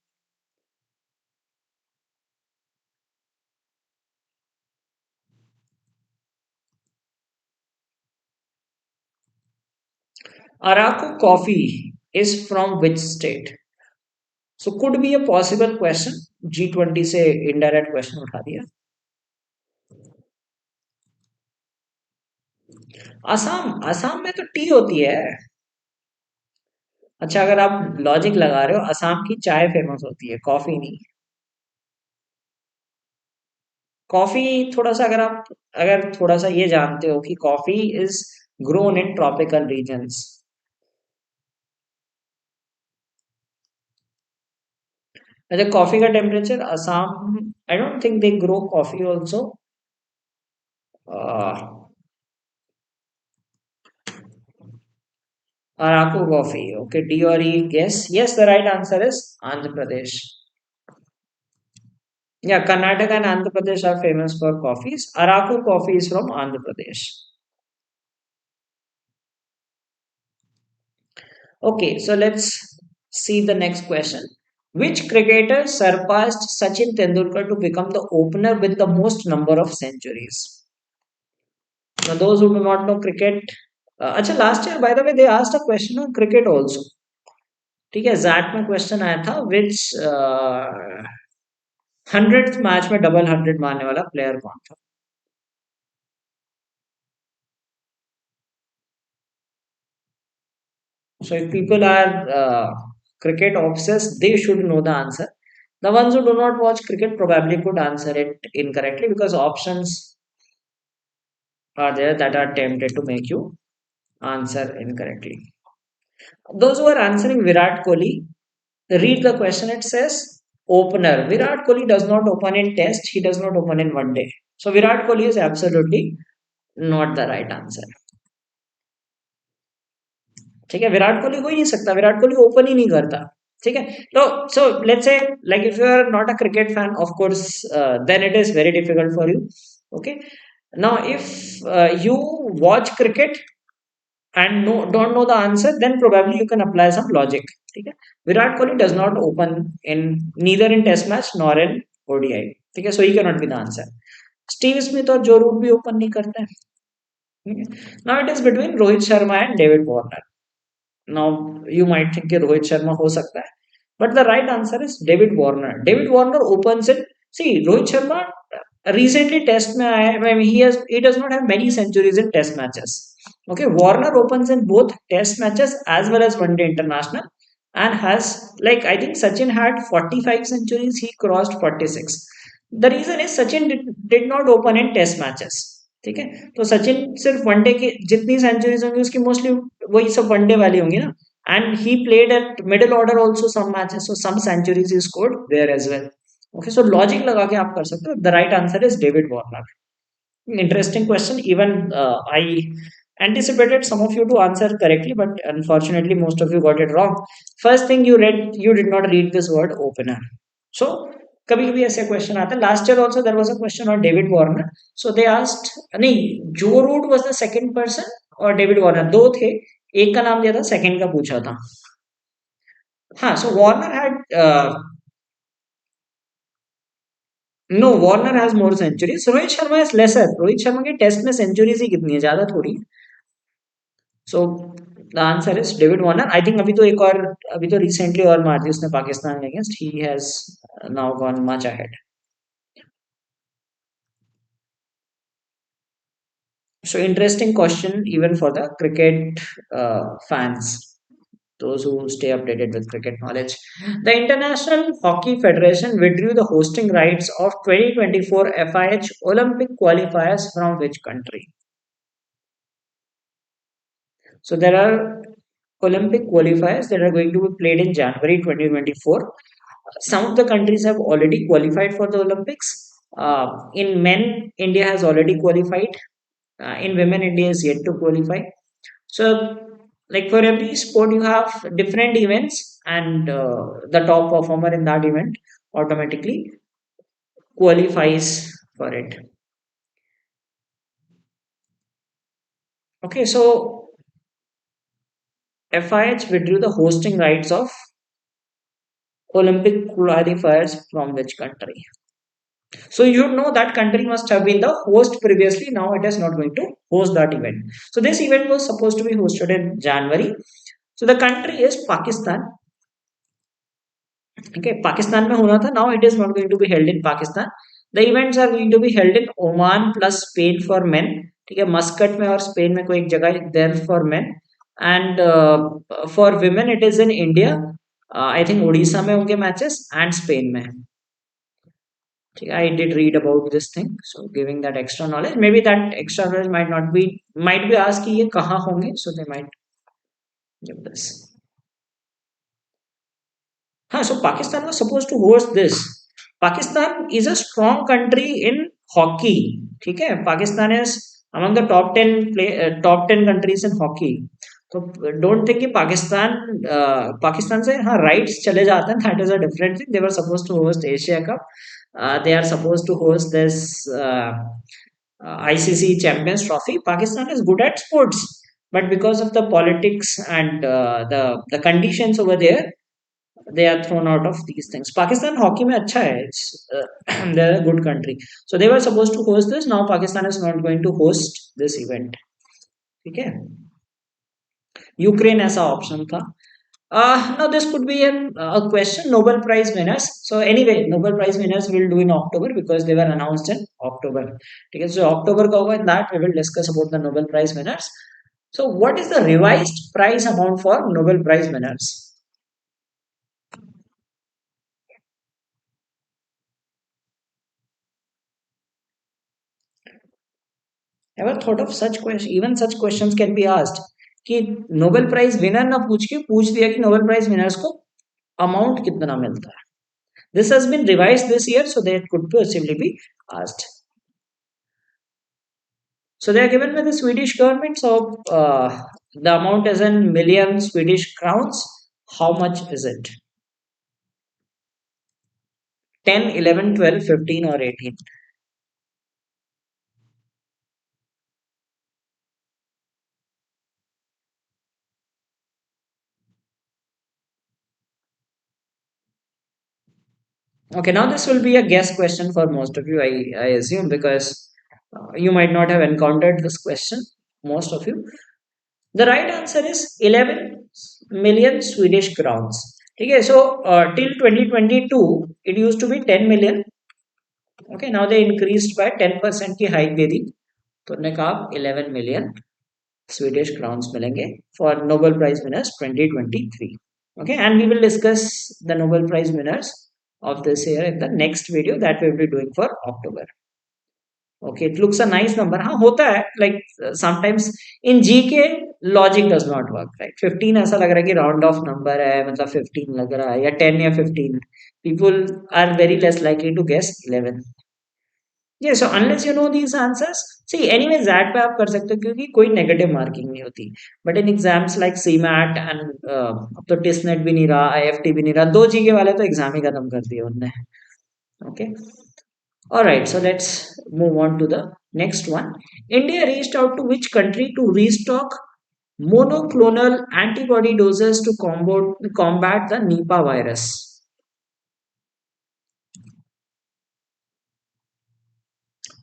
Araku coffee is from which state? So could be a possible question. G20 से indirect question उठा दिया. असम असम में तो T होती है अच्छा अगर आप लॉजिक लगा रहे हो असम की चाय फेमस होती है कॉफी नहीं कॉफी थोड़ा सा अगर थोड़ा सा ये जानते हो कि coffee is grown in tropical regions अच्छा कॉफी का temperature Assam I don't think they grow coffee also Araku coffee okay D और E guess yes the right answer is Andhra Pradesh या Karnataka and Andhra Pradesh are famous for coffees Araku coffee is from Andhra Pradesh Okay, so let's see the next question. Which cricketer surpassed Sachin Tendulkar to become the opener with the most number of centuries? Now, those who do not know cricket, अच्छा last year by the way they asked a question on cricket also. ठीक है jet में question आया था विच 100th match में double 100 मारने वाला player कौन था. So if people are cricket obsessed, they should know the answer. The ones who do not watch cricket probably could answer it incorrectly because options are there that are tempted to make you answer incorrectly. Those who are answering Virat Kohli, read the question. It says opener. Virat Kohli does not open in test. He does not open in one day. So Virat Kohli is absolutely not the right answer. ठीक है विराट कोहली हो ही नहीं सकता Virat Kohli open ही नहीं करता ठीक है तो so let's say like if you are not a cricket fan of course then it is very difficult for you okay now if you watch cricket and don't know the answer then probably you can apply some logic ठीक है Virat Kohli does not open in neither in test match nor in ODI ठीक है so he cannot be the answer Steve Smith और जो root भी open नहीं करते हैं now it is between Rohit Sharma and David Warner. Now you might think कि रोहित शर्मा हो सकता है, but the right answer is David Warner. David Warner opens it. See, Rohit Sharma recently test में आया है. I mean, he does not have many centuries in test matches. Okay, Warner opens in both test matches as well as one day international and has like I think Sachin had 45 centuries. He crossed 46. The reason is Sachin did not open in test matches. ठीक है तो सचिन सिर्फ one day की जितनी centuries होंगी उसकी mostly वही सब वनडे वाली होंगी ना and he played at middle order also some matches so some centuries he scored there as well okay so logic लगा के आप कर सकते हो the right answer is David Warner interesting question even I anticipated some of you to answer correctly but unfortunately most of you got it wrong first thing you did not read this word opener so कभी कभी ऐसे question आता है last year also there was a question on David Warner so they asked नहीं Joe Root was the second person और David Warner दो थे एक का नाम दिया था सेकंड का पूछा था हाँ so Warner had no Warner has more centuries Rohit Sharma is lesser Rohit Sharma के टेस्ट में सेंचुरीज ही कितनी है ज्यादा थोड़ी है so the answer is David Warner I think अभी तो रिसेंटली और मार दी उसने पाकिस्तान के against he has now gone much ahead so interesting question even for the cricket fans, those who stay updated with cricket knowledge. The International Hockey Federation withdrew the hosting rights of 2024 FIH Olympic qualifiers from which country? So there are Olympic qualifiers that are going to be played in January 2024. Some of the countries have already qualified for the Olympics. In men, India has already qualified. In women, India is yet to qualify. So, like for every sport, you have different events, and the top performer in that event automatically qualifies for it. Okay, so FIH withdrew the hosting rights of Olympic qualifiers from which country? So you know that country must have been the host previously. Now it is not going to host that event. So this event was supposed to be hosted in January. So the country is Pakistan. Okay, Pakistan में होना था. Now it is not going to be held in Pakistan. The events are going to be held in Oman plus Spain for men. ठीक है, Muscat में और Spain में कोई एक जगह there for men. And for women it is in India. I think Orissa में होंगे matches and स्पेन में. ठीक है, I did read about this thing. So giving that extra knowledge. Maybe that extra knowledge might be asked कि ये कहाँ होंगे. So they might give this. Huh, so Pakistan was supposed to host this. Pakistan is a strong country in hockey. ठीक है, Pakistan is among the top 10 countries in hockey. तो don't think कि पाकिस्तान से हाँ rights चले जाते हैं. That is a different thing. They were supposed to host Asia Cup. They are supposed to host this ICC Champions Trophy. Pakistan is good at sports, but because of the politics and the conditions over there, they are thrown out of these things. Pakistan hockey में अच्छा है. They're a good country. So they were supposed to host this. Now Pakistan is not going to host this event. ठीक है. Ukraine ऐसा option था. Now this could be a question. Nobel Prize winners. So anyway, Nobel Prize winners will do in October because they were announced in October. Okay, so October का होगा. In that we will discuss about the Nobel Prize winners. So what is the revised prize amount for Nobel Prize winners? Ever thought of such question? Even such questions can be asked. कि Nobel Prize winner ना पूछ के पूछ दिया कि Nobel Prize winners को amount कितना मिलता है. This has been revised this year, so that could possibly be asked. So they are given by the Swedish government. So the amount is in million Swedish crowns. How much is it? 10, 11, 12, 15, or 18? Okay, now this will be a guess question for most of you, I assume, because you might not have encountered this question, most of you. The right answer is 11 million Swedish crowns. Okay, so till 2022, it used to be 10 million. Okay, now they increased by 10% की hike दे दी. तो उन्होंने कहा 11 million Swedish crowns मिलेंगे for Nobel Prize winners 2023. Okay, and we will discuss the Nobel Prize winners of this year in the next video that we will be doing for October. Okay, it looks a nice number. हाँ होता है like sometimes in GK logic does not work, right? 15 ऐसा लग रहा है कि round off number है, मतलब 15 लग रहा है या 10 या 15. People are very less likely to guess 11. Yeah, so unless you know these answers, see anyway ZAT पे आप कर सकते हो क्योंकि कोई नेगेटिव मार्किंग नहीं होती. But in exams like CMAT and अब तो टिसनेट भी नहीं रहा, आईएफटी भी नहीं रहा, दो जीके वाले तो एग्जाम ही खत्म कर दिए उनने. Okay, alright, so let's move on to the next one. India reached out to which country to restock monoclonal antibody doses to combat the Nipah virus?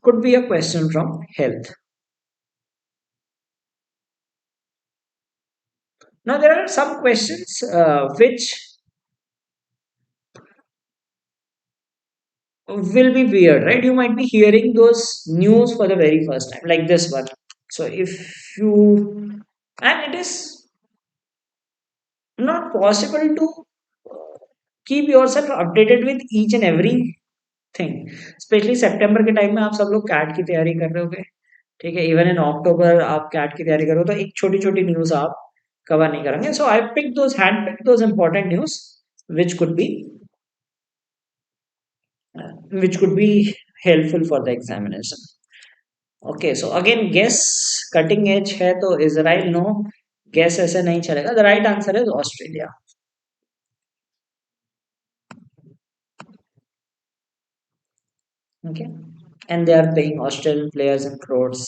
Could be a question from health. Now there are some questions which will be weird, right? You might be hearing those news for the very first time, like this one. So if you, and it is not possible to keep yourself updated with each and every thing. Specially सितंबर के time में आप सब लोग cat की तैयारी कर रहे होगे. ठीक है, इवन इन अक्टूबर आप कैट की तैयारी करो तो एक छोटी छोटी न्यूज आप कवर नहीं करेंगे. So I pick those hand pick those important news which could be which could be helpful for the examination. Okay, so again guess cutting edge है तो Israel no, guess ऐसे नहीं चलेगा. The right answer is Australia. Okay, and they are paying Australian players in crores.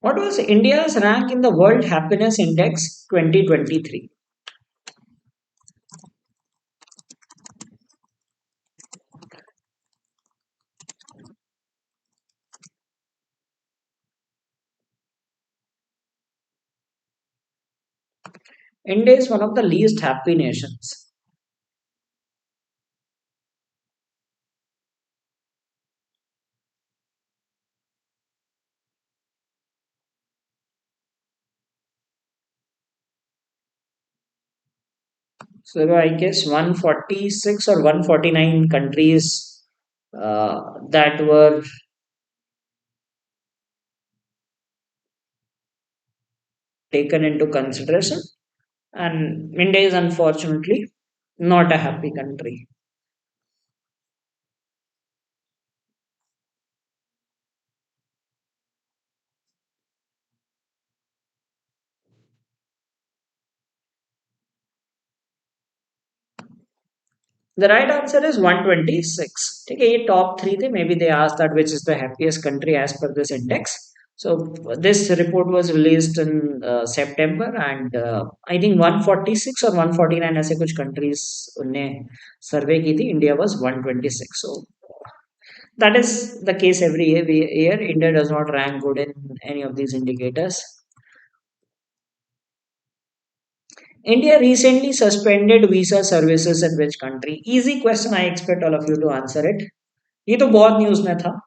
What was India's rank in the World Happiness Index 2023? India is one of the least happy nations. So I guess 146 or 149 countries that were taken into consideration, and India is unfortunately not a happy country. The right answer is 126. Okay, ये top three थे. Maybe they asked that which is the happiest country as per this index. So this report was released in September, and I think 146 or 149 ऐसे कुछ countries ने survey की थी. India was 126. So that is the case every year. India does not rank good in any of these indicators. India recently suspended visa services in which country? Easy question. I expect all of you to answer it. ये तो बहुत news में था.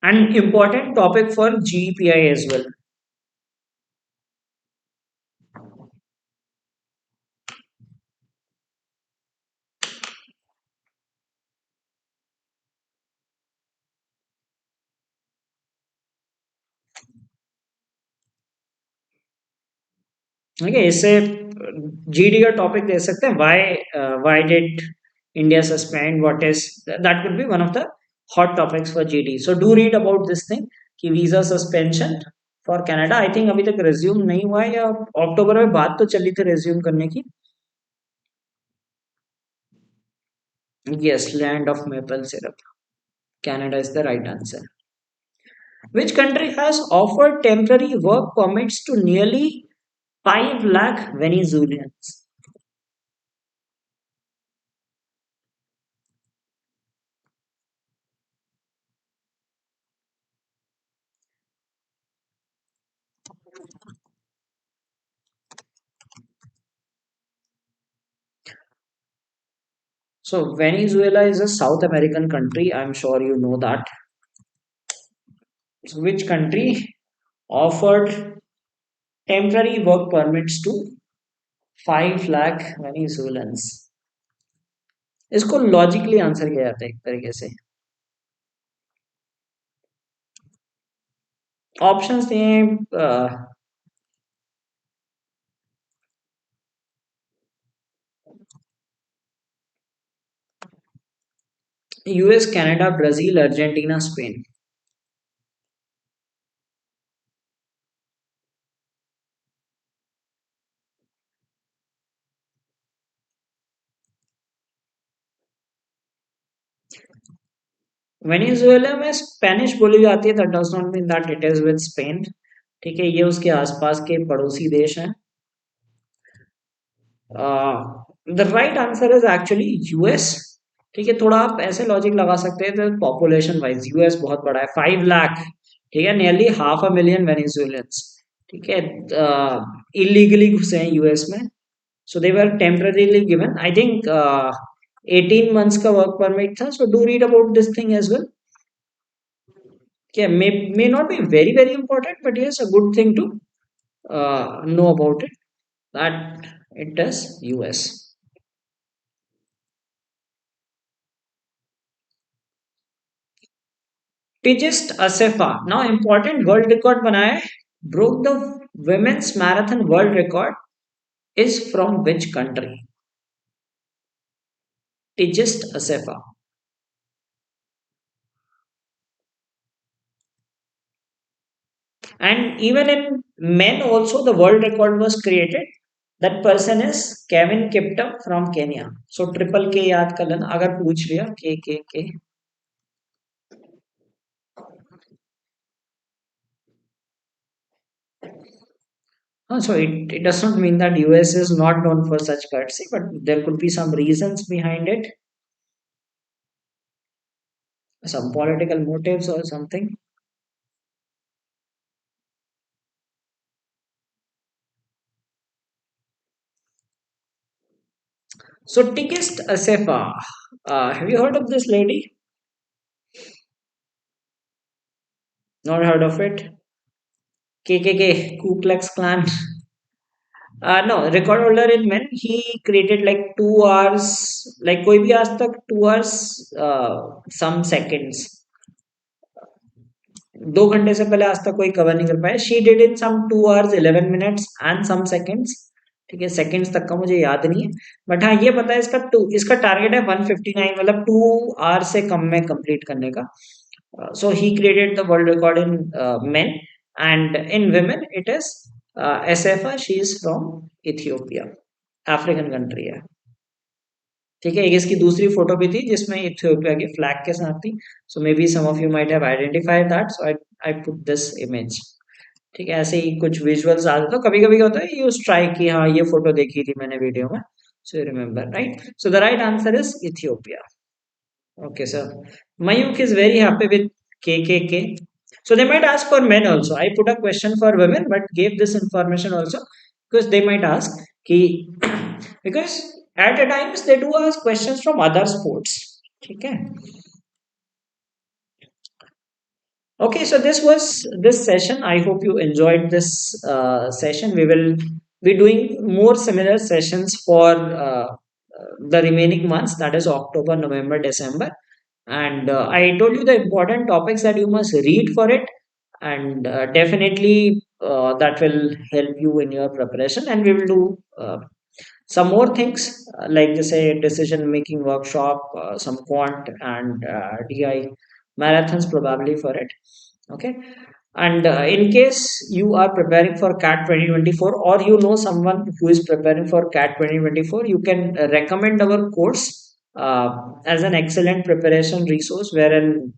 And important topic for GPI as well. Okay, इससे GD का topic दे सकते हैं. Why did India suspend? What is that could be one of the hot topics for GD. So do read about this thing कि visa suspension for Canada. I think अभी तक resume नहीं हुआ है, या अक्टूबर में बात तो चली थी resume करने की. Yes, land of maple syrup. Canada is the right answer. Which country has offered temporary work permits to nearly 5 lakh Venezuelans? So Venezuela is a South American country. I'm sure you know that. So which country offered temporary work permits to 5 lakh Venezuelans? इसको logically answer किया जाता है एक तरीके से. Options दिए US, Canada, Brazil, Argentina, Spain. Venezuela में Spanish बोली जाती है. That does not mean that it is with Spain. ठीक है, ये उसके आसपास के पड़ोसी देश हैं. The right answer is actually US. ठीक है, थोड़ा आप ऐसे लॉजिक लगा सकते हैं. तो पॉपुलेशन वाइज यूएस बहुत बड़ा है, 5 लाख. ठीक है, nearly half a million Venezuelans. ठीक है, इलीगली घुसे हैं यूएस में. So they were temporarily given, I think 18 months का वर्क परमिट था. So do read about this thing as well. Yeah, may not be very very important, but yes, a good thing to know about it, that it does US. Tigist Asefa now important world record बनाया है. Broke the women's marathon world record, is from which country? Tigist Asefa. And even in men also the world record was created. That person is Kevin Kiptum from Kenya. So triple K याद कर लेना अगर पूछ लिया. K. So it does not mean that US is not known for such courtesy, but there could be some reasons behind it, some political motives or something. So Tikist Asefa, have you heard of this lady? Not heard of it? KKK, Ku Klux Klan. No, record holder in men. He created like 2 hours, like कोई भी आज तक 2 hours, some seconds. 2 घंटे से पहले आज तक कोई कवर नहीं कर पाया. She did in some 2 hours 11 minutes and some seconds. ठीक है, सेकेंड्स तक का मुझे याद नहीं है, बट हाँ ये पता है इसका टारगेट है 159, मतलब 2 hours से कम में कंप्लीट करने का. So he created the world record in men, and in women it is SFA. She is from Ethiopia, African country है. ठीक है, एक इसकी दूसरी फोटो भी थी जिसमें इथियोपिया के फ्लैग के साथ थी. So maybe some of you might have identified that, so I I put this image. ठीक है, ऐसे ही कुछ विजुअल्स आ जाते, तो कभी कभी क्या होता है, यूज ट्राई कि हाँ ये फोटो देखी थी मैंने वीडियो में. So you remember, right? So the right answer is Ethiopia. Okay, sir. Mayuk is very happy with KKK. So they might ask for men also. I put a question for women, but gave this information also because they might ask ki because at a times they do ask questions from other sports. Okay. Okay, so this was this session. I hope you enjoyed this session. We will be doing more similar sessions for the remaining months, that is October, November, December. And I told you the important topics that you must read for it, and definitely that will help you in your preparation. And we will do some more things like they say decision making workshop, some quant and DI marathons probably for it. Okay. And in case you are preparing for CAT 2024, or you know someone who is preparing for CAT 2024, you can recommend our course as an excellent preparation resource wherein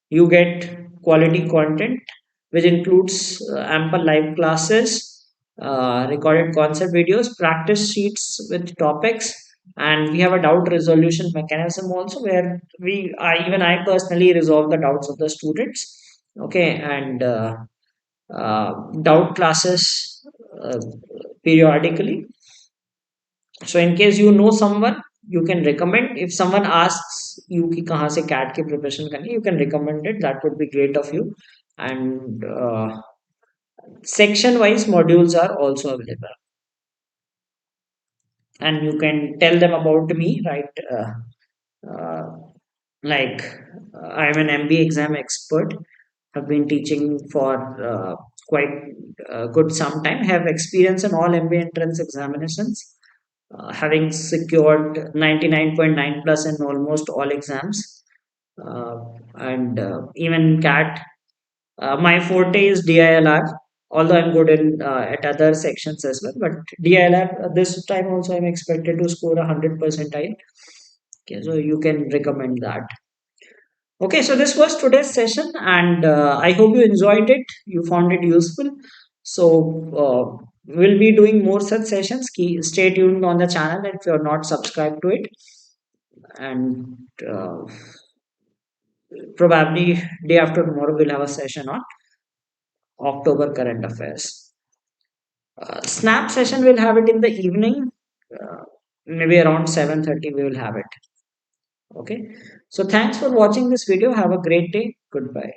you get quality content which includes ample live classes, recorded concept videos, practice sheets with topics, and we have a doubt resolution mechanism also where even I personally resolve the doubts of the students. Okay, and doubt classes periodically. So in case you know someone, you can recommend. If someone asks you कि कहाँ से CAT की preparation करनी है, you can recommend it. That would be great of you. And section wise modules are also available, and you can tell them about me, right? Uh, like I'm an MBA exam expert. Have been teaching for quite good some time. Have experience in all MBA entrance examinations, having secured 99.9 plus in almost all exams, and even CAT. My forte is DILR, although I'm good in at other sections as well. But DILR this time also I'm expected to score 100 percentile. Okay, so you can recommend that. Okay, so this was today's session, and I hope you enjoyed it. You found it useful. So we'll be doing more such sessions. Stay tuned on the channel if you're not subscribed to it, and probably day after tomorrow we'll have a session on October current affairs. Snap session we'll have it in the evening, maybe around 7:30 we will have it. Okay. So thanks for watching this video. Have a great day. Goodbye.